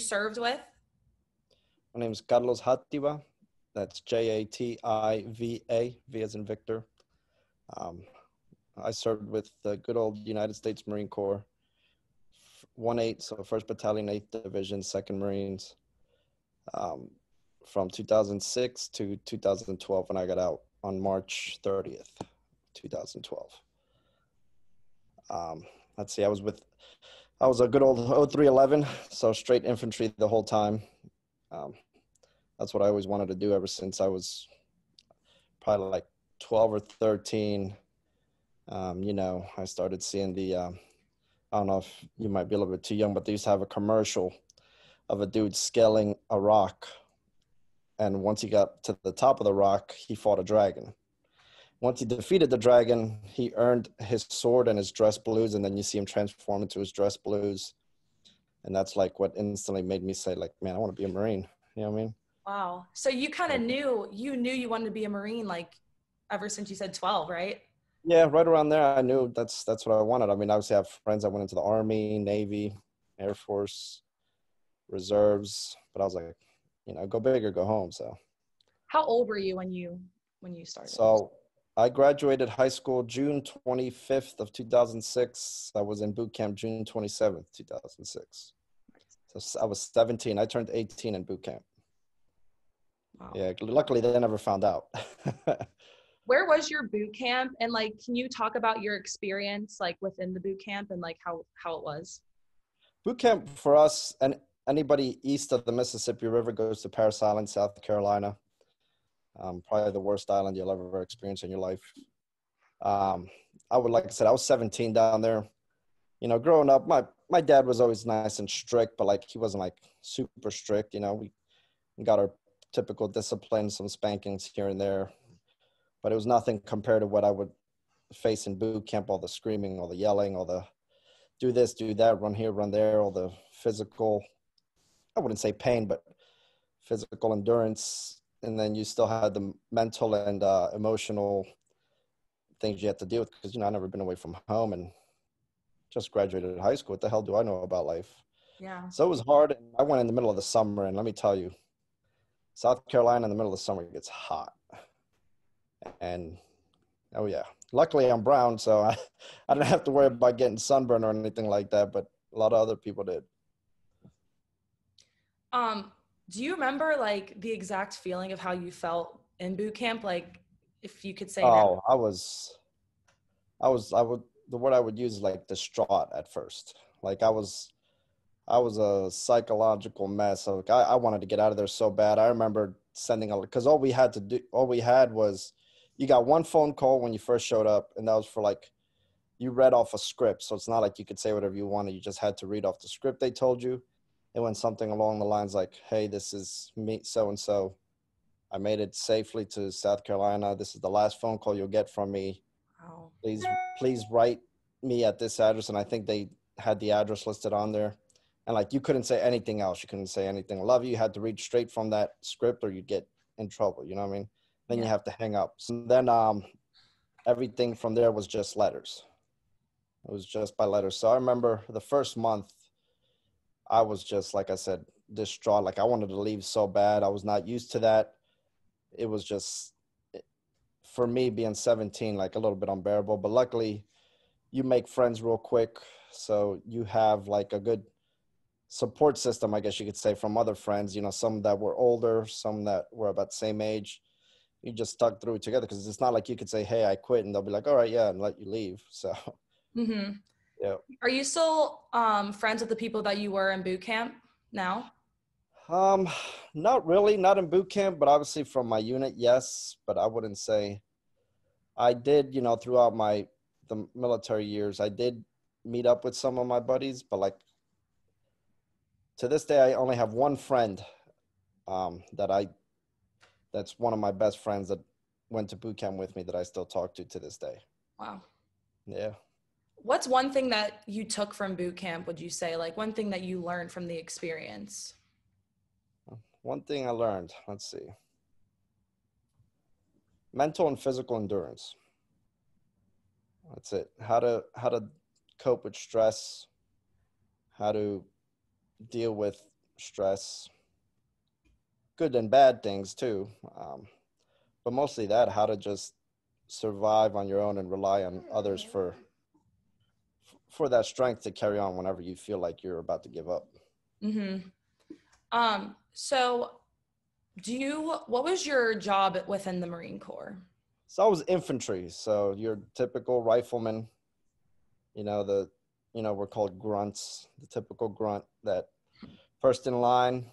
served with? My name is Carlos Jativa. That's Jativa, V as in Victor. Um, I served with the good old United States Marine Corps, 1-8, so 1st Battalion, 8th Division, 2nd Marines, um, from 2006 to 2012 when I got out on March 30th, 2012. Let's see, I was a good old 0311, so straight infantry the whole time. Um, that's what I always wanted to do ever since I was probably like 12 or 13. I started seeing I don't know if you might be a little bit too young, but they used to have a commercial of a dude scaling a rock. And once he got to the top of the rock, he fought a dragon. Once he defeated the dragon, he earned his sword and his dress blues. And then you see him transform into his dress blues. And that's like what instantly made me say, like, man, I want to be a Marine. You know what I mean? Wow. So you kind of knew you wanted to be a Marine, like ever since you said 12, right? Yeah, right around there, I knew that's what I wanted. I mean, obviously, I have friends that went into the Army, Navy, Air Force, reserves, but I was like, go big or go home. How old were you when you started? So I graduated high school June 25th of 2006. I was in boot camp June 27th, 2006. So I was 17. I turned 18 in boot camp. Wow. Yeah, luckily they never found out. Where was your boot camp? And like, can you talk about your experience like within the boot camp and like how it was? Boot camp for us, and anybody east of the Mississippi River goes to Parris Island, South Carolina. Probably the worst island you'll ever experience in your life. Like I said, I was 17 down there. Growing up, my dad was always nice and strict, but like he wasn't like super strict. We got our typical discipline, some spankings here and there, but it was nothing compared to what I would face in boot camp. All the screaming, all the yelling, all the do this, do that, run here, run there, all the physical, I wouldn't say pain, but physical endurance. And then you still had the mental and emotional things you had to deal with because, I've never been away from home and just graduated high school. What the hell do I know about life? Yeah. So it was hard. I went in the middle of the summer, and let me tell you, South Carolina in the middle of the summer gets hot. And, oh yeah, luckily I'm brown, so I didn't have to worry about getting sunburn or anything like that, but a lot of other people did. Do you remember like the exact feeling of how you felt in boot camp? Like if you could say that. Oh, the word I would use is like distraught at first. Like I was a psychological mess. So like I wanted to get out of there so bad. I remember because all we had was you got one phone call when you first showed up, and that was for like you read off a script. So it's not like you could say whatever you wanted. You just had to read off the script they told you. It went something along the lines like, hey, this is me, so and so. I made it safely to South Carolina. This is the last phone call you'll get from me. Wow. Please write me at this address. And I think they had the address listed on there. And like you couldn't say anything else. You couldn't say anything. Love you. You had to read straight from that script or you'd get in trouble. You know what I mean? Then you have to hang up. So then everything from there was just letters. It was just by letters. So I remember the first month, I was just, like I said, distraught. Like I wanted to leave so bad. I was not used to that. It was just, for me being 17, like a little bit unbearable. But luckily, you make friends real quick. So you have like a good support system, I guess you could say, from other friends, some that were older, some that were about the same age. You just stuck through it together because it's not like you could say, hey, I quit, and they'll be like, all right, yeah, and let you leave. So, yeah. Are you still friends with the people that you were in boot camp now? Not really, not in boot camp, but obviously from my unit, yes. But I wouldn't say I did, throughout the military years, I did meet up with some of my buddies, but like to this day, I only have one friend that's one of my best friends that went to boot camp with me that I still talk to this day. Wow. Yeah. What's one thing that you took from boot camp, would you say? Like one thing that you learned from the experience? One thing I learned, let's see. Mental and physical endurance. That's it. How to cope with stress, how to deal with stress, good and bad things too. But mostly that, how to just survive on your own and rely on others for that strength to carry on whenever you feel like you're about to give up. Mm-hmm. So what was your job within the Marine Corps? So I was infantry, so your typical rifleman, you know, we're called grunts, the typical grunt that first in line,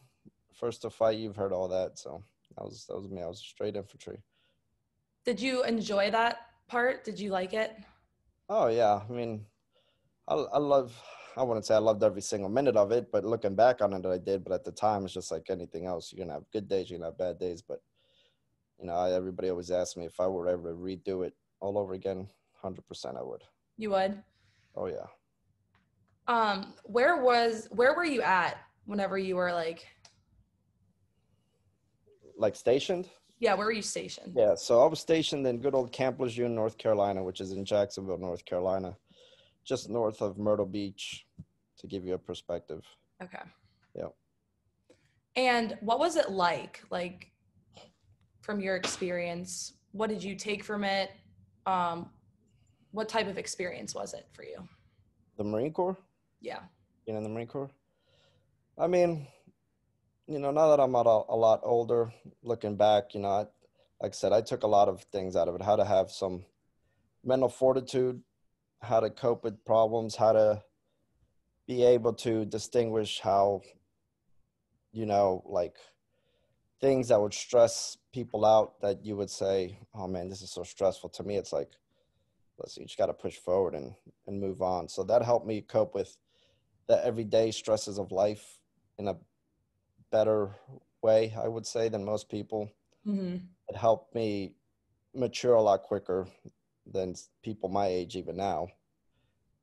first to fight. You've heard all that. So that was me. I was straight infantry. Did you enjoy that part? Did you like it? Oh yeah. I mean, I love, I wouldn't say I loved every single minute of it, but looking back on it, I did. But at the time, it's just like anything else. You're going to have good days, you're going to have bad days. But, everybody always asks me if I were ever to redo it all over again, 100% I would. You would? Oh, yeah. Where were you at whenever you were Like stationed? yeah, where were you stationed? Yeah, so I was stationed in good old Camp Lejeune, North Carolina, which is in Jacksonville, North Carolina, just north of Myrtle Beach, to give you a perspective. Okay. Yeah. And what was it like from your experience? What did you take from it? What type of experience was it for you? The Marine Corps? Yeah. Being in the Marine Corps? I mean, now that I'm a lot older, looking back, like I said, I took a lot of things out of it. How to have some mental fortitude, how to cope with problems, how to be able to distinguish how, like things that would stress people out that you would say, oh man, this is so stressful. To me, it's like, listen, you just got to push forward and move on. So that helped me cope with the everyday stresses of life in a better way, I would say, than most people. Mm-hmm. It helped me mature a lot quicker than people my age even now.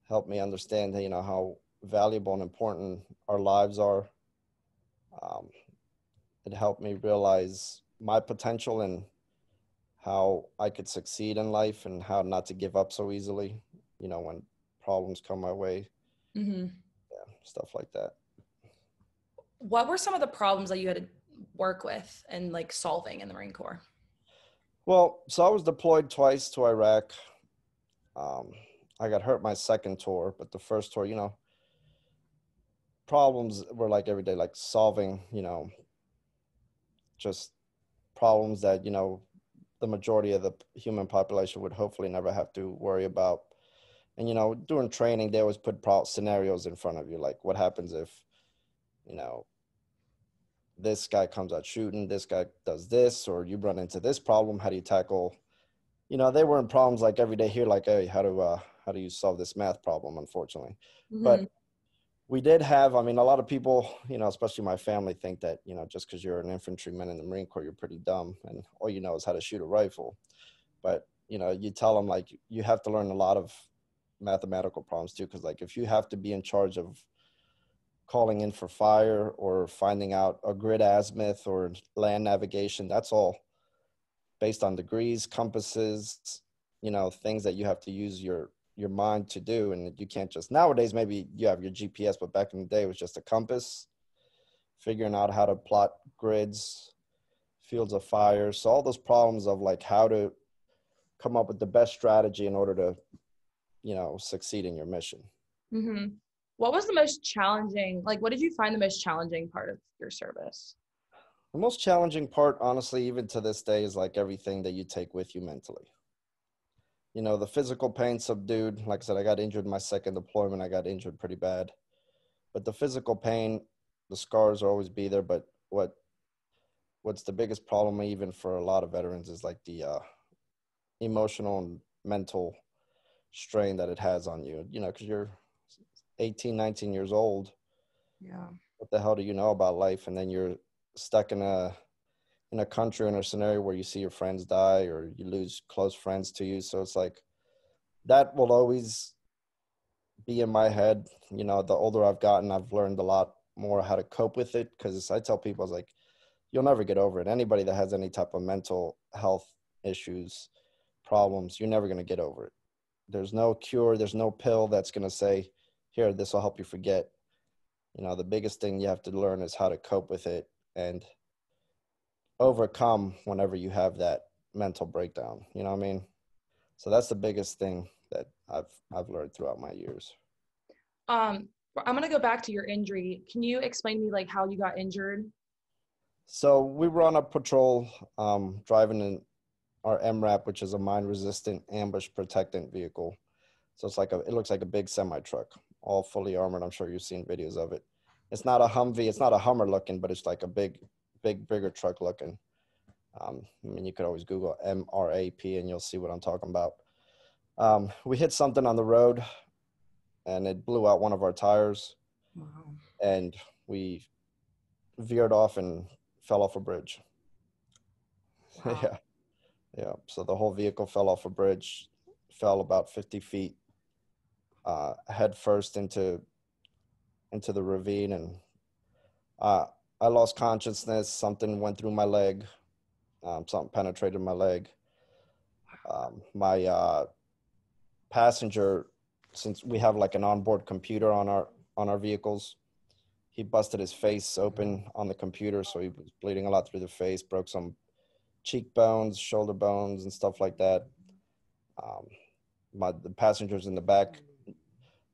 Helped me understand, how valuable and important our lives are. Um, it helped me realize my potential and how I could succeed in life and how not to give up so easily, when problems come my way. Mm-hmm. Yeah, stuff like that. What were some of the problems that you had to work with and solving in the Marine Corps? Well, so I was deployed twice to Iraq. Um, I got hurt my second tour, but the first tour, problems were like every day, like solving, just problems that, the majority of the human population would hopefully never have to worry about. And, during training, they always put scenarios in front of you. Like what happens if, you know, this guy comes out shooting, this guy does this, or you run into this problem. How do you tackle, they weren't problems like every day here, like, hey, how do you solve this math problem, unfortunately. Mm-hmm. But we did have, I mean, a lot of people, especially my family, think that, just because you're an infantryman in the Marine Corps, you're pretty dumb and all you know is how to shoot a rifle. But, you tell them like you have to learn a lot of mathematical problems too. Because like if you have to be in charge of calling in for fire or finding out a grid azimuth or land navigation, that's all based on degrees, compasses, things that you have to use your mind to do. And you can't just, nowadays maybe you have your GPS, but back in the day it was just a compass, figuring out how to plot grids, fields of fire. So all those problems of like how to come up with the best strategy in order to, succeed in your mission. Mm-hmm. What was the most challenging, what did you find the most challenging part of your service? The most challenging part, honestly, even to this day, is like everything that you take with you mentally. The physical pain subdued. Like I said, I got injured in my second deployment. I got injured pretty bad. But the physical pain, the scars will always be there. But what's the biggest problem, even for a lot of veterans, is like the emotional and mental strain that it has on you. Because you're 18, 19 years old. Yeah. What the hell do you know about life? And then you're stuck in a country, in a scenario where you see your friends die or you lose close friends to you. So it's like that will always be in my head. The older I've gotten, I've learned a lot more how to cope with it, because I tell people, I was like, you'll never get over it. Anybody that has any type of mental health issues, problems, you're never going to get over it. There's no cure. There's no pill that's going to say, here, this will help you forget. You know, the biggest thing you have to learn is how to cope with it and overcome whenever you have that mental breakdown. You know what I mean? So that's the biggest thing that I've learned throughout my years. Um, I'm gonna go back to your injury. Can you explain to me like how you got injured? So we were on a patrol, driving in our MRAP, which is a mine-resistant ambush protectant vehicle. So it looks like a big semi truck, all fully armored. I'm sure you've seen videos of it. It's not a Humvee, it's not a Hummer looking, but it's like a bigger truck looking. I mean, you could always Google MRAP and you'll see what I'm talking about. We hit something on the road and it blew out one of our tires, Wow. and we veered off and fell off a bridge. Wow. Yeah, yeah. So the whole vehicle fell off a bridge, fell about 50 feet, head first into the ravine, and uh, I lost consciousness. Something went through my leg. Something penetrated my leg. My passenger, since we have like an onboard computer on our vehicles, he busted his face open on the computer, so he was bleeding a lot through the face, broke some cheekbones, shoulder bones, and stuff like that. Um, the passengers in the back,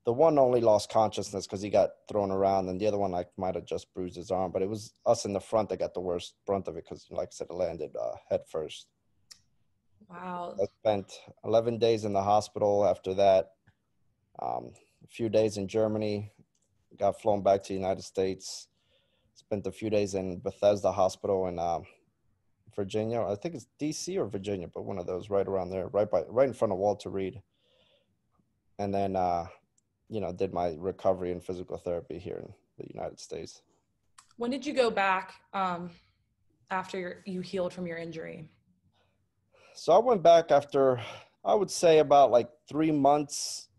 the one only lost consciousness because he got thrown around, and the other one like might have just bruised his arm. But it was us in the front that got the worst brunt of it because, like I said, it landed head first. Wow. I spent 11 days in the hospital after that. A few days in Germany, got flown back to the United States. Spent a few days in Bethesda Hospital in Virginia. I think it's DC or Virginia, but one of those right around there, right in front of Walter Reed. And then did my recovery and physical therapy here in the United States. When did you go back after you healed from your injury? So I went back after, I would say, about like 3 months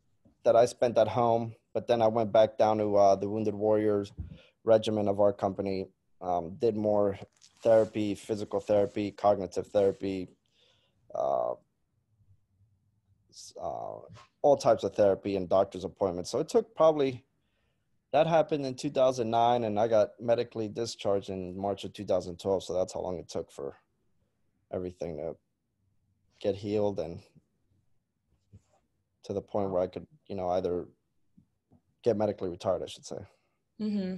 that I spent at home, but then I went back down to the Wounded Warriors regiment of our company, did more therapy, physical therapy, cognitive therapy, uh, uh, all types of therapy and doctor's appointments. So it took probably, that happened in 2009, and I got medically discharged in March of 2012. So that's how long it took for everything to get healed and to the point where I could, either get medically retired, I should say. Mm-hmm.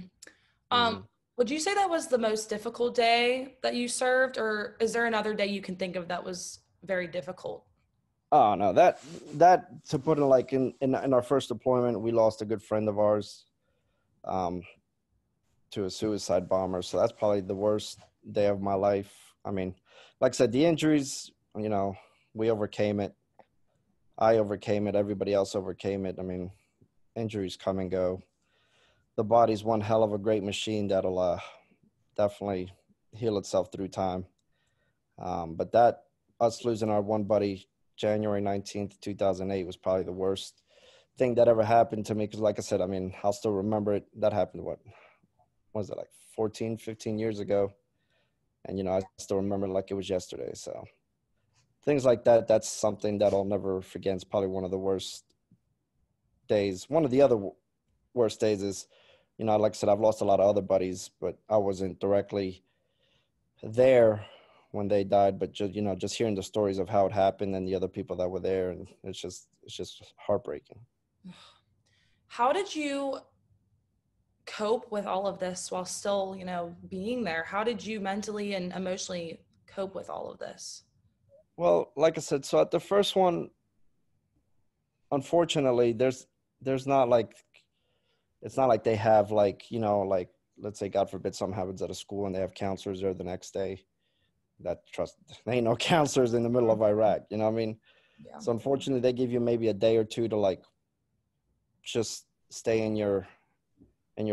Mm-hmm. Would you say that was the most difficult day that you served, or is there another day you can think of that was very difficult? Oh no, that to put it like in our first deployment, we lost a good friend of ours um, to a suicide bomber. So that's probably the worst day of my life. I mean, like I said, the injuries, we overcame it. I overcame it. Everybody else overcame it. I mean, injuries come and go. The body's one hell of a great machine that'll definitely heal itself through time. But that us losing our one buddy January 19th, 2008 was probably the worst thing that ever happened to me. Cause like I said, I mean, I'll still remember it. That happened, what was it, like 14, 15 years ago? And, I still remember it like it was yesterday. So things like that, that's something that I'll never forget. It's probably one of the worst days. One of the other worst days is, like I said, I've lost a lot of other buddies, but I wasn't directly there when they died, but just hearing the stories of how it happened and the other people that were there, and it's just heartbreaking. How did you cope with all of this while still, being there? How did you mentally and emotionally cope with all of this? Well, like I said, so at the first one, unfortunately, there's not like, it's not like they have like, like, let's say God forbid something happens at a school and they have counselors there the next day. There ain't no counselors in the middle of Iraq, you know what I mean? Yeah. So unfortunately they give you maybe a day or two to like just stay in your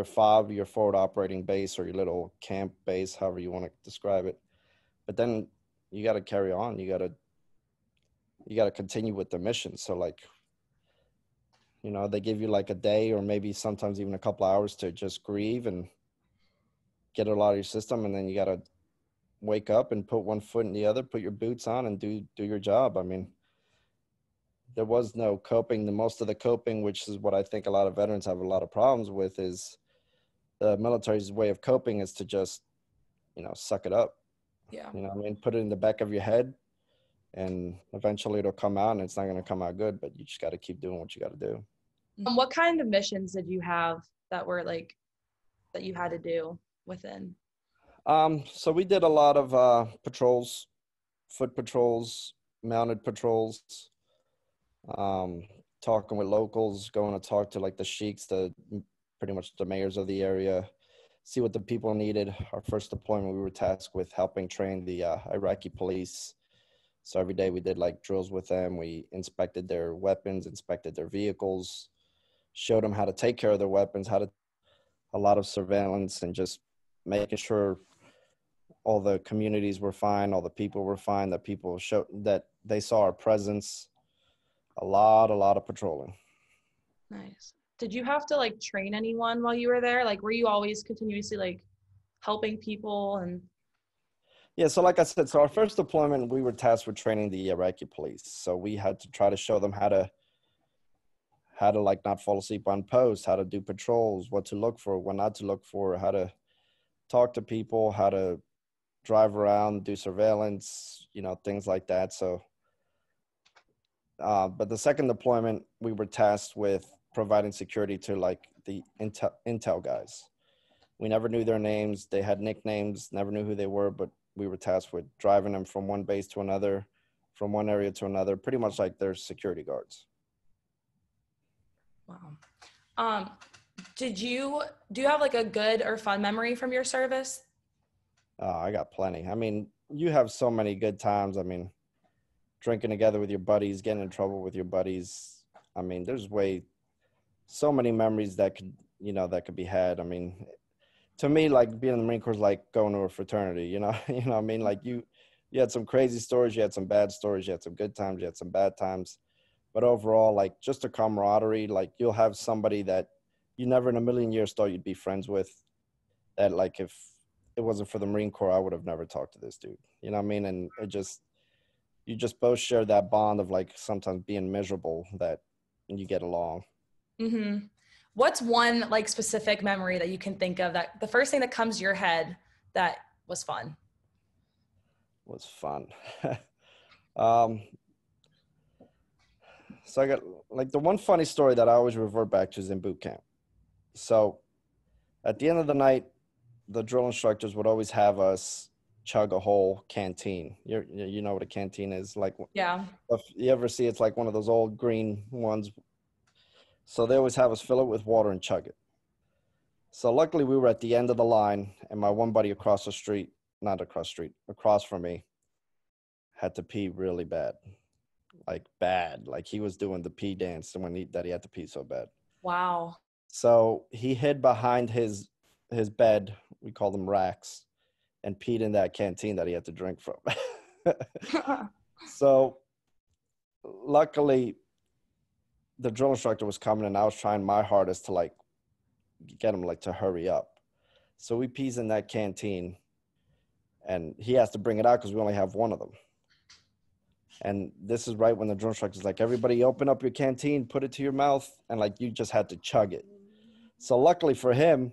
FOB, your forward operating base, or your little camp base, however you want to describe it. But then you got to carry on. You got to continue with the mission. So like, they give you like a day or maybe sometimes even a couple hours to just grieve and get it out of your system, and then you got to wake up and put one foot in the other, put your boots on, and do your job. I mean, there was no coping. The most of the coping, which is what I think a lot of veterans have a lot of problems with, is the military's way of coping is to just, suck it up. Yeah. I mean, put it in the back of your head, and eventually it'll come out, and it's not going to come out good, but you just got to keep doing what you got to do. What kind of missions did you have that were like, that you had to do within? So we did a lot of patrols, foot patrols, mounted patrols, um, talking with locals, going to talk to like the sheiks, pretty much the mayors of the area, see what the people needed. Our first deployment, we were tasked with helping train the Iraqi police. So every day we did like drills with them. We inspected their weapons, inspected their vehicles, showed them how to take care of their weapons, a lot of surveillance, and just making sure all the communities were fine, all the people were fine, that people showed that they saw our presence. A lot of patrolling. Nice. Did you have to like train anyone while you were there? Like, were you always continuously like helping people and? Yeah, so like I said, so our first deployment, we were tasked with training the Iraqi police. So we had to try to show them how to like not fall asleep on post, how to do patrols, what to look for, what not to look for, how to talk to people, how to drive around, do surveillance, things like that. So, but the second deployment, we were tasked with providing security to like the intel guys. We never knew their names. They had nicknames, never knew who they were, but we were tasked with driving them from one base to another, from one area to another, pretty much like their security guards. Wow. Um, do you have like a good or fun memory from your service? I got plenty. I mean, you have so many good times. I mean, drinking together with your buddies, getting in trouble with your buddies. I mean, there's so many memories that could be had. I mean, to me, like being in the Marine Corps is like going to a fraternity, you know what I mean? Like you had some crazy stories, you had some bad stories, you had some good times, you had some bad times. But overall, like just a camaraderie, like you'll have somebody that you never in a million years thought you'd be friends with, that like if it wasn't for the Marine Corps, I would have never talked to this dude. You know what I mean? And you just both share that bond of like sometimes being miserable, that you get along. Mm-hmm. What's one like specific memory that you can think of, that the first thing that comes to your head that was fun? Was fun. um, so I got like the one funny story that I always revert back to is in boot camp. So at the end of the night, the drill instructors would always have us chug a whole canteen. You know what a canteen is like. Yeah. If you ever see, it's like one of those old green ones. So they always have us fill it with water and chug it. So luckily we were at the end of the line, and my one buddy across from me, had to pee really bad. Like bad. Like he was doing the pee dance that he had to pee so bad. Wow. So he hid behind his bed, we call them racks, and peed in that canteen that he had to drink from. So luckily the drill instructor was coming, and I was trying my hardest to like get him like to hurry up. So he pees in that canteen, and he has to bring it out because we only have one of them. And this is right when the drill instructor is like, everybody open up your canteen, put it to your mouth, and like you just had to chug it. So luckily for him,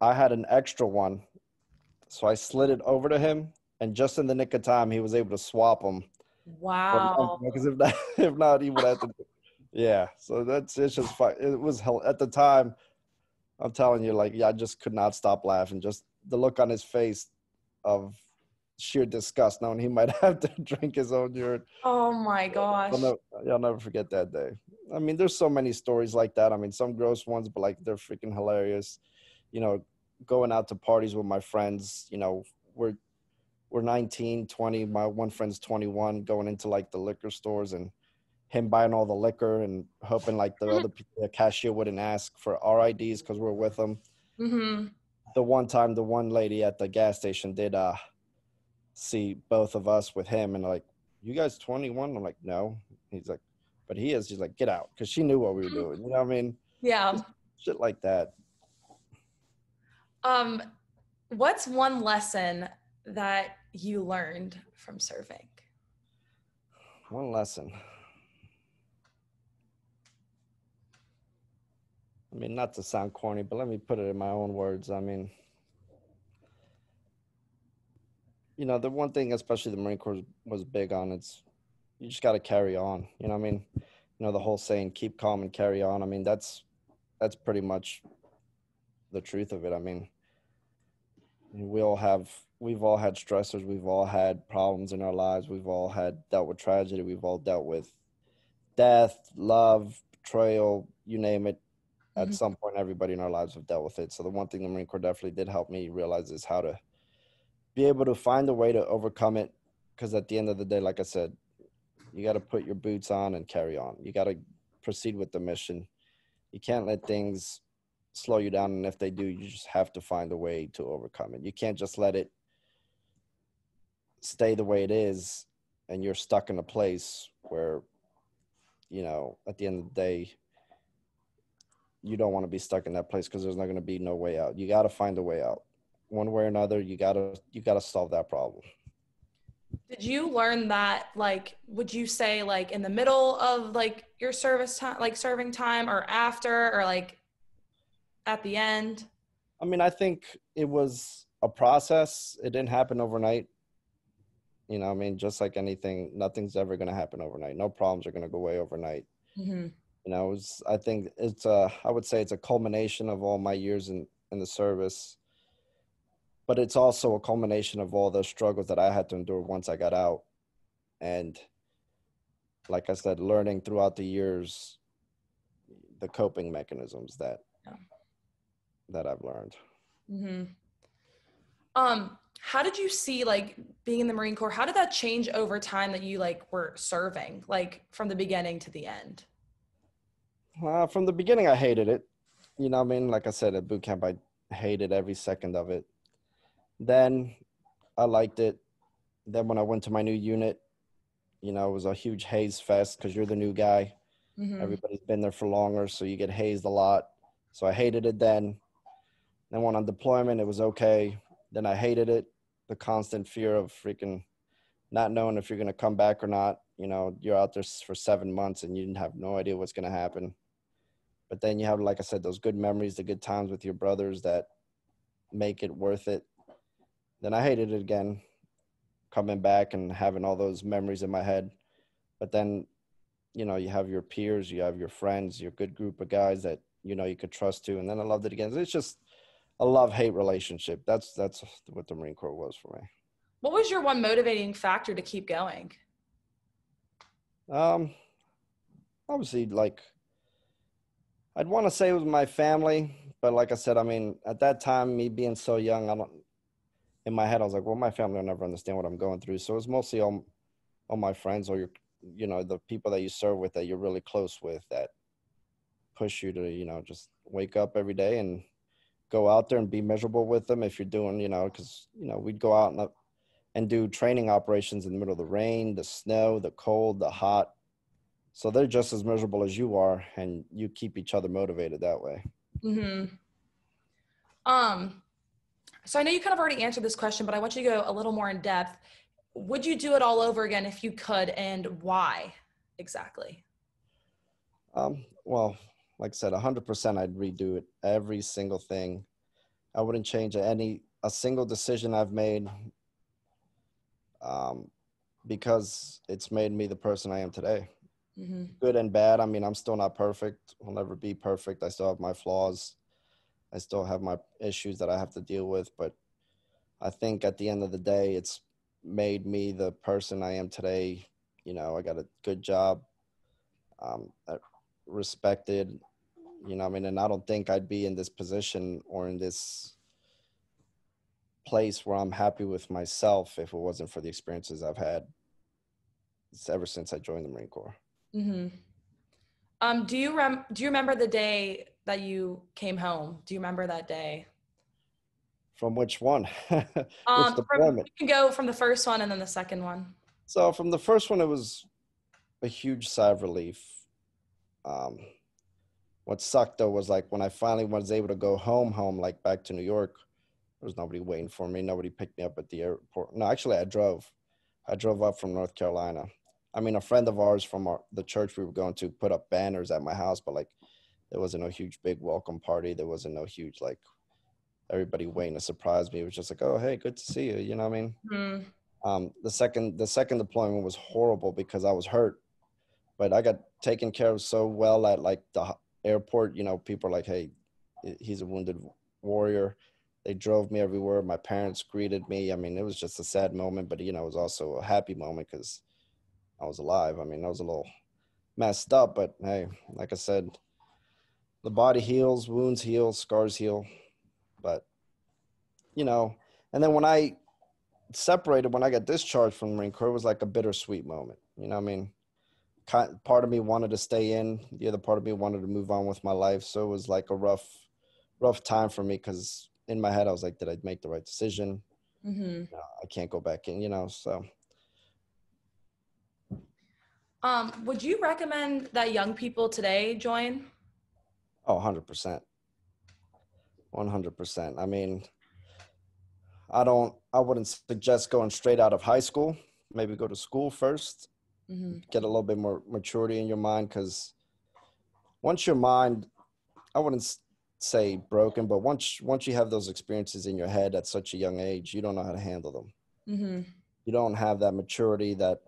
I had an extra one. So I slid it over to him, and just in the nick of time, he was able to swap them. Wow. Because if not, he would have to. Yeah. So it's just fun. It was hell at the time. I'm telling you, like, yeah, I just could not stop laughing. Just the look on his face of sheer disgust, knowing he might have to drink his own urine. Oh my gosh. I'll never forget that day. I mean, there's so many stories like that. I mean, some gross ones, but like they're freaking hilarious. Going out to parties with my friends, we're 19, 20. My one friend's 21, going into like the liquor stores and him buying all the liquor and hoping like the cashier wouldn't ask for our IDs because we're with him. Mm-hmm. The one time, the one lady at the gas station did see both of us with him, and like, you guys 21? I'm like, no. He's like, but he is. She's like, get out, because she knew what we were doing. You know what I mean? Yeah. Just shit like that. What's one lesson that you learned from serving? One lesson. I mean, not to sound corny, but let me put it in my own words. I mean, the one thing, especially the Marine Corps was big on, it's you just got to carry on. You know what I mean? The whole saying, keep calm and carry on. I mean, that's pretty much the truth of it. I mean, we've all had stressors, we've all had problems in our lives, we've all had dealt with tragedy, we've all dealt with death, love, betrayal, you name it. At Mhm. some point, everybody in our lives have dealt with it. So the one thing the Marine Corps definitely did help me realize is how to be able to find a way to overcome it. Because at the end of the day, like I said, you got to put your boots on and carry on. You got to proceed with the mission. You can't let things slow you down. And if they do, you just have to find a way to overcome it. You can't just let it stay the way it is and you're stuck in a place where, at the end of the day, you don't want to be stuck in that place because there's not going to be no way out. You got to find a way out. One way or another, you got to solve that problem. Did you learn that, like, would you say, like, in the middle of, like, your service time, like, serving time, or after, or, like, at the end? I mean, I think it was a process. It didn't happen overnight. I mean, just like anything, nothing's ever going to happen overnight. No problems are going to go away overnight. Mm-hmm. I think I would say it's a culmination of all my years in the service, but it's also a culmination of all the struggles that I had to endure once I got out. And like I said, learning throughout the years, the coping mechanisms Yeah. that I've learned. Mm-hmm. How did you see, like, being in the Marine Corps? How did that change over time that you, like, were serving, like, from the beginning to the end? From the beginning, I hated it. I mean, like I said, at boot camp, I hated every second of it. Then I liked it. Then when I went to my new unit, it was a huge haze fest because you're the new guy. Mm-hmm. Everybody's been there for longer, so you get hazed a lot. So I hated it then. Then when on deployment, it was okay. Then I hated it. The constant fear of freaking not knowing if you're going to come back or not. You're out there for 7 months and you didn't have no idea what's going to happen. But then you have, like I said, those good memories, the good times with your brothers that make it worth it. Then I hated it again, coming back and having all those memories in my head. But then, you have your peers, you have your friends, your good group of guys that, you could trust to. And then I loved it again. It's just a love-hate relationship. That's what the Marine Corps was for me. What was your one motivating factor to keep going? Um, Obviously, like I'd want to say it was my family, but like I said, I mean, at that time, me being so young, I don't. In my head, I was like, well, my family will never understand what I'm going through. So it's mostly all my friends or the people that you serve with that you're really close with that push you to, just wake up every day and go out there and be miserable with them if you're doing, because, we'd go out and do training operations in the middle of the rain, the snow, the cold, the hot. So they're just as miserable as you are, and you keep each other motivated that way. Mm-hmm. Um, so I know you kind of already answered this question, but I want you to go a little more in depth. Would you do it all over again if you could, and why exactly? Well, like I said, 100% I'd redo it. Every single thing. I wouldn't change a single decision I've made, um, because it's made me the person I am today. Mm-hmm. Good and bad. I mean, I'm still not perfect. I'll never be perfect. I still have my flaws. I still have my issues that I have to deal with. But I think at the end of the day, it's made me the person I am today. I got a good job, respected, I mean, and I don't think I'd be in this position or in this place where I'm happy with myself if it wasn't for the experiences I've had ever since I joined the Marine Corps. Mm-hmm. Do you remember the day that you came home? Do you remember that day? From which one? Which deployment? You can go from the first one and then the second one. So from the first one, it was a huge sigh of relief. Um, what sucked though was like when I finally was able to go home, like back to New York, there was nobody waiting for me. Nobody picked me up at the airport. No, actually, I drove. I drove up from North Carolina. I mean, a friend of ours from the church we were going to put up banners at my house, but like There wasn't no huge big welcome party. There wasn't no huge like everybody waiting to surprise me. It was just like, oh hey, good to see you. You know what I mean? Mm-hmm. The second deployment was horrible because I was hurt, but I got taken care of so well at like the airport. You know, people are like, hey, he's a wounded warrior. They drove me everywhere. My parents greeted me. I mean, it was just a sad moment, but you know, it was also a happy moment because I was alive. I mean, I was a little messed up, but hey, like I said, the body heals, wounds heal, scars heal. But you know, and then when I separated, when I got discharged from the Marine Corps, it was like a bittersweet moment. You know what I mean? Part of me wanted to stay in, the other part of me wanted to move on with my life. So it was like a rough time for me because in my head I was like, did I make the right decision? Mm-hmm. No, I can't go back in, you know. So Would you recommend that young people today join? oh, 100%. 100%. I mean, I wouldn't suggest going straight out of high school. Maybe go to school first, Mm-hmm. get a little bit more maturity in your mind because once your mind, I wouldn't say broken, but once you have those experiences in your head at such a young age, you don't know how to handle them. Mm-hmm. You don't have that maturity, that,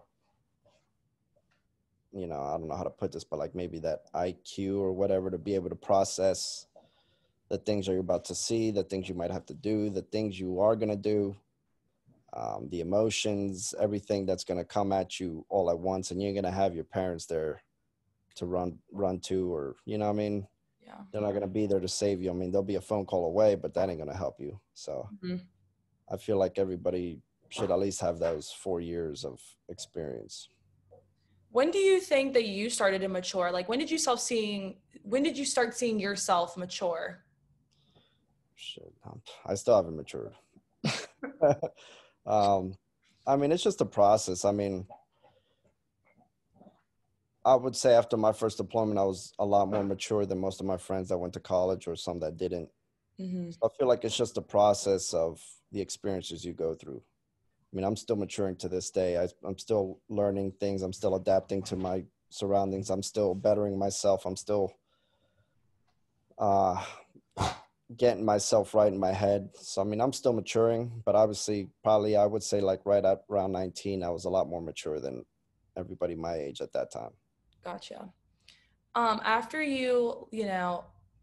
you know, I don't know how to put this, but like maybe that IQ or whatever to be able to process the things you're about to see, the things you might have to do, the things you are going to do, the emotions, everything that's going to come at you all at once, and you're going to have your parents there to run to, or you know what I mean, Yeah. they're not going to be there to save you. I mean, they'll be a phone call away, but that ain't going to help you. So Mm-hmm. I feel like everybody should at least have those 4 years of experience. When do you think that you started to mature? Like when did you start seeing yourself mature? Shit, I still haven't matured. um, I mean, it's just a process. I mean, I would say after my first deployment, I was a lot more mature than most of my friends that went to college or some that didn't. Mm-hmm. So I feel like it's just a process of the experiences you go through. I mean, I'm still maturing to this day. I'm still learning things. I'm still adapting to my surroundings. I'm still bettering myself. I'm still uh, getting myself right in my head. So, I mean, I'm still maturing, but obviously, probably I would say like right at around 19, I was a lot more mature than everybody my age at that time. Gotcha. After you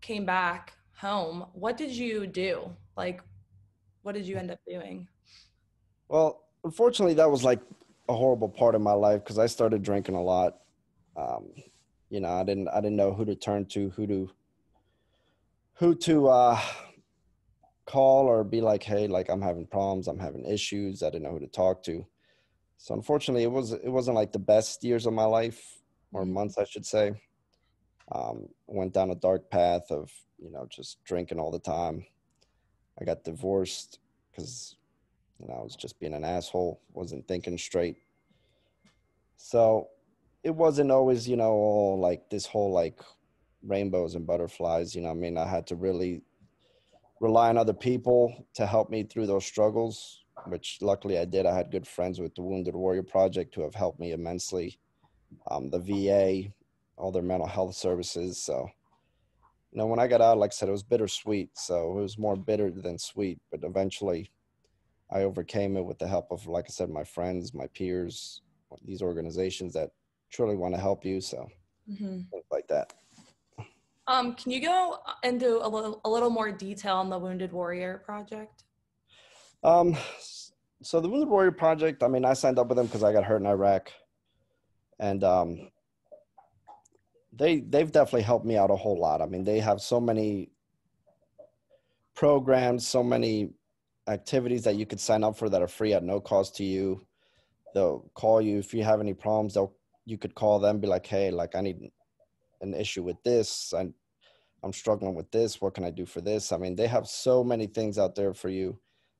came back home, what did you do? Like, what did you end up doing? Well, unfortunately, that was like a horrible part of my life because I started drinking a lot. Um, you know, I didn't know who to turn to, who to call or be like, hey, like I'm having problems, I'm having issues. I didn't know who to talk to. So unfortunately, it wasn't like the best years of my life, or Mm-hmm. months, I should say. Went down a dark path of, you know, just drinking all the time. I got divorced because, you know, I was just being an asshole, wasn't thinking straight. So it wasn't always, you know, all like this whole like rainbows and butterflies. You know what I mean? I had to really rely on other people to help me through those struggles, which luckily I did. I had good friends with the Wounded Warrior Project who have helped me immensely. The VA, all their mental health services. So, you know, when I got out, like I said, it was bittersweet. So it was more bitter than sweet, but eventually I overcame it with the help of, like I said, my friends, my peers, these organizations that truly want to help you. So Mm-hmm. things like that. Can you go into a little more detail on the Wounded Warrior Project? Um, so the Wounded Warrior Project, I mean, I signed up with them because I got hurt in Iraq, and they've definitely helped me out a whole lot. I mean, they have so many programs, so many activities that you could sign up for that are free at no cost to you. They'll call you if you have any problems. You could call them, be like, hey, like I need an issue with this. I'm struggling with this. What can I do for this? I mean, they have so many things out there for you.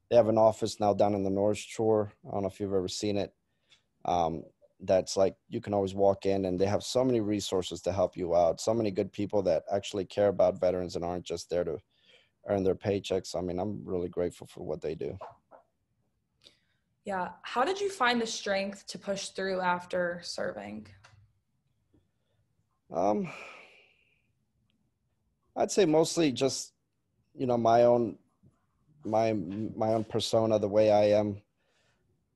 They have an office now down in the North Shore. I don't know if you've ever seen it. Um, that's like you can always walk in, and they have so many resources to help you out. So many good people that actually care about veterans and aren't just there to earn their paychecks. I mean, I'm really grateful for what they do. Yeah. How did you find the strength to push through after serving? Um, I'd say mostly just, my own, my own persona, the way I am.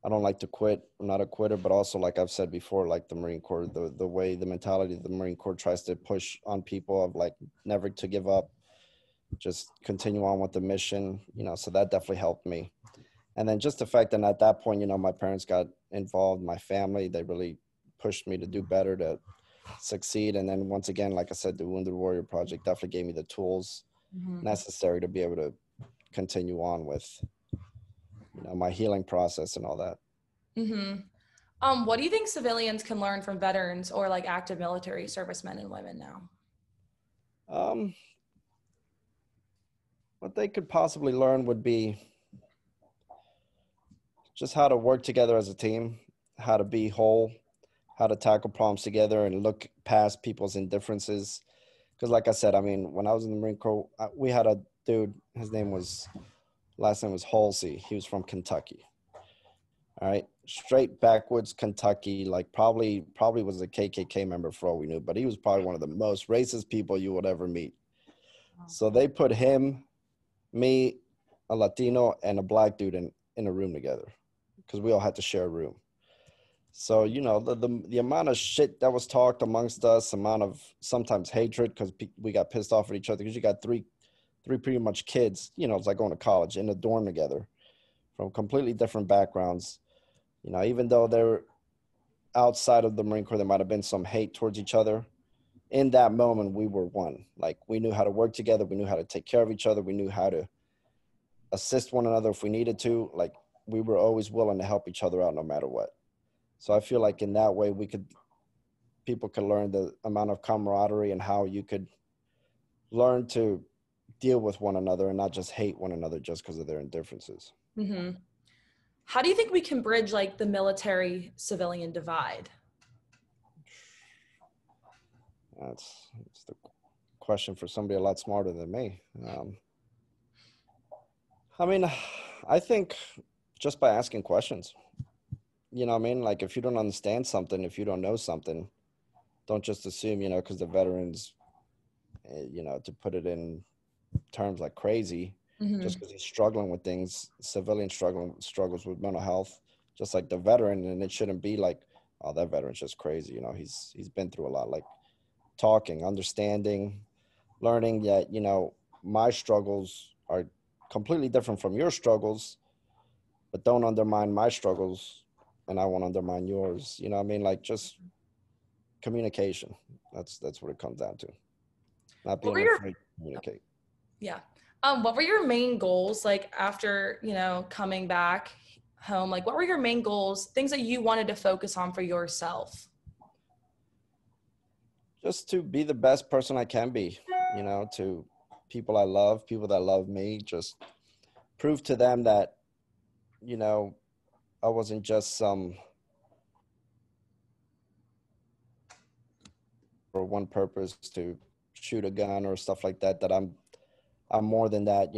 I don't like to quit. I'm not a quitter, but also, like I've said before, like the Marine Corps, the way, the mentality the Marine Corps tries to push on people of like never to give up, just continue on with the mission, so that definitely helped me. And then just the fact that at that point, my parents got involved, my family, they really pushed me to do better, to succeed. And then once again, like I said, the Wounded Warrior Project definitely gave me the tools Mm-hmm. necessary to be able to continue on with, my healing process and all that. Mm-hmm. What do you think civilians can learn from veterans or like active military servicemen and women now? Um, what they could possibly learn would be just how to work together as a team, how to be whole, how to tackle problems together and look past people's indifferences. Because, like I said, I mean, when I was in the Marine Corps, we had a dude, his name was, last name was Halsey. He was from Kentucky. All right. Straight backwoods Kentucky, like probably was a KKK member for all we knew, but he was probably one of the most racist people you would ever meet. So they put him, me, a Latino, and a black dude in a room together because we all had to share a room. So, the amount of shit that was talked amongst us, amount of sometimes hatred because we got pissed off at each other because you got three pretty much kids, it's like going to college in a dorm together from completely different backgrounds. Even though they're outside of the Marine Corps, there might have been some hate towards each other. In that moment, we were one. Like we knew how to work together. We knew how to take care of each other. We knew how to assist one another if we needed to. Like we were always willing to help each other out no matter what. So I feel like in that way, people could learn the amount of camaraderie and how you could learn to deal with one another and not just hate one another just because of their indifferences. Mm-hmm. How do you think we can bridge like the military civilian divide? That's the question for somebody a lot smarter than me. I mean, I think just by asking questions, what I mean? Like if you don't understand something, if you don't know something, don't just assume, because the veterans, to put it in terms like crazy, just Mm-hmm. because he's struggling with things, civilian struggles with mental health, just like the veteran, and it shouldn't be like, oh, that veteran's just crazy. He's been through a lot. Like talking, understanding, learning that my struggles are completely different from your struggles, but don't undermine my struggles, and I won't undermine yours. You know what I mean? Like just communication. That's what it comes down to. Not What were being your afraid to communicate. Yeah. What were your main goals like after, coming back home? Like what were your main goals, things that you wanted to focus on for yourself? Just to be the best person I can be, to people I love, people that love me, just prove to them that, you know, I wasn't just some for one purpose to shoot a gun or stuff like that, that I'm more than that,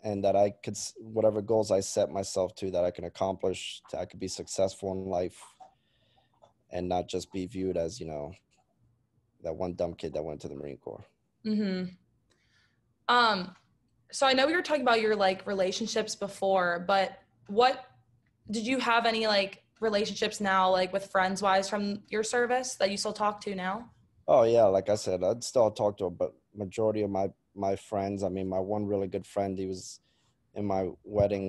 and that I could, whatever goals I set myself to, that I can accomplish, I could be successful in life and not just be viewed as, that one dumb kid that went to the Marine Corps. Mm-hmm. Um, so I know we were talking about your like relationships before, but what did you have any like relationships now, like with friends wise from your service that you still talk to now? Oh yeah, like I said, I'd still talk to, but majority of my friends. I mean, my one really good friend, he was in my wedding.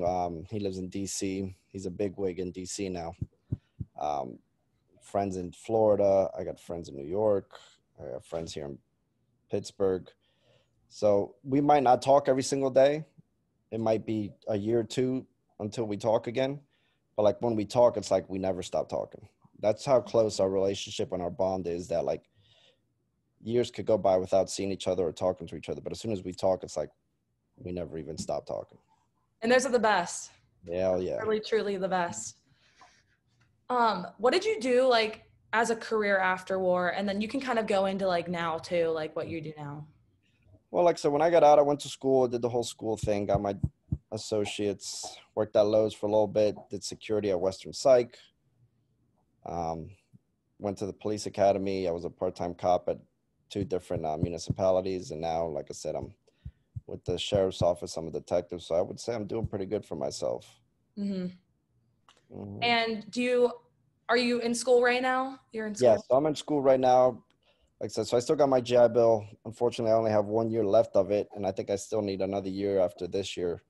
He lives in DC. He's a bigwig in DC now. Um, Friends in Florida. I got friends in New York. I got friends here in Pittsburgh. So we might not talk every single day. It might be a year or two until we talk again. But like when we talk, it's like we never stop talking. That's how close our relationship and our bond is, that like years could go by without seeing each other or talking to each other. But as soon as we talk, it's like we never even stop talking. And those are the best. Hell yeah. Really, truly the best. What did you do like as a career after war? And then you can kind of go into like now too, like what you do now. Well, like I said, when I got out, I went to school, did the whole school thing, got my associates, worked at Lowe's for a little bit, did security at Western Psych, um, went to the police academy. I was a part-time cop at two different municipalities, and now, like I said, I'm with the sheriff's office. I'm a detective, so I would say I'm doing pretty good for myself. Hmm. Mhm. And are you in school right now? You're in Yeah, school? so I'm in school right now. Like I said, so I still got my GI Bill. Unfortunately, I only have 1 year left of it, and I think I still need another year after this year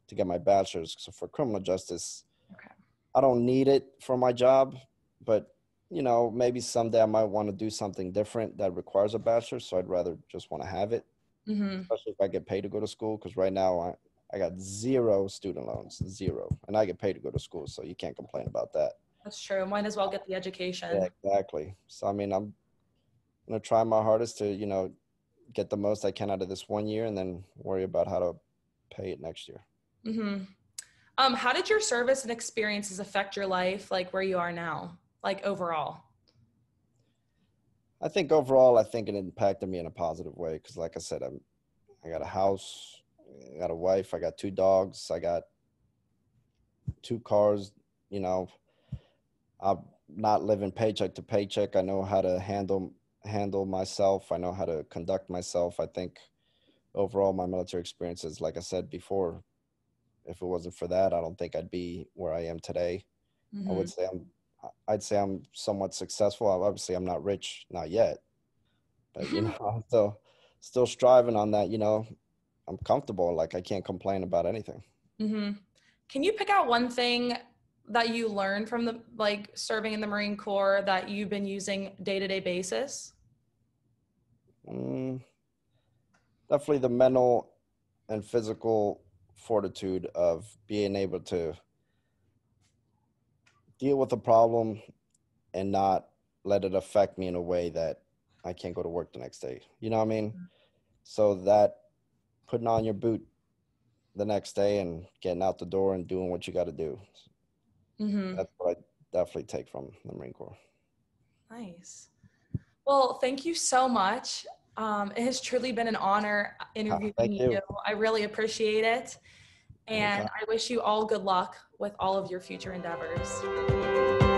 to get my bachelor's. So for criminal justice, Okay. I don't need it for my job, but maybe someday I might want to do something different that requires a bachelor's. So I'd rather just want to have it, Hmm. especially if I get paid to go to school. Because right now I got zero student loans, zero, and I get paid to go to school, so you can't complain about that. That's true. Might as well get the Yeah, education. exactly. So I mean, I'm gonna try my hardest to get the most I can out of this 1 year, and then worry about how to pay it next year. Hmm. How did your service and experiences affect your life, like where you are now, like overall? I think overall, I think it impacted me in a positive way because, like I said, I got a house, I got a wife, I got two dogs, I got two cars. You know, I'm not living paycheck to paycheck. I know how to handle myself. I know how to conduct myself. I think overall, my military experiences, like I said before, if it wasn't for that, I don't think I'd be where I am today. I Hmm. would say I'd say I'm somewhat successful. Obviously, I'm not rich, not yet, but I'm still striving on that. I'm comfortable. Like I can't complain about anything. Hmm. Can you pick out one thing that you learned from the like serving in the Marine Corps that you've been using day-to-day basis? Mm, definitely the mental and physical fortitude of being able to deal with a problem and not let it affect me in a way that I can't go to work the next day. You know what I mean? So that putting on your boot the next day and getting out the door and doing what you got to do. Hmm. That's what I definitely take from the Marine Corps. Nice. Well, thank you so much. It has truly been an honor Thank interviewing you. you. I really appreciate it. And Anytime. I wish you all good luck with all of your future endeavors.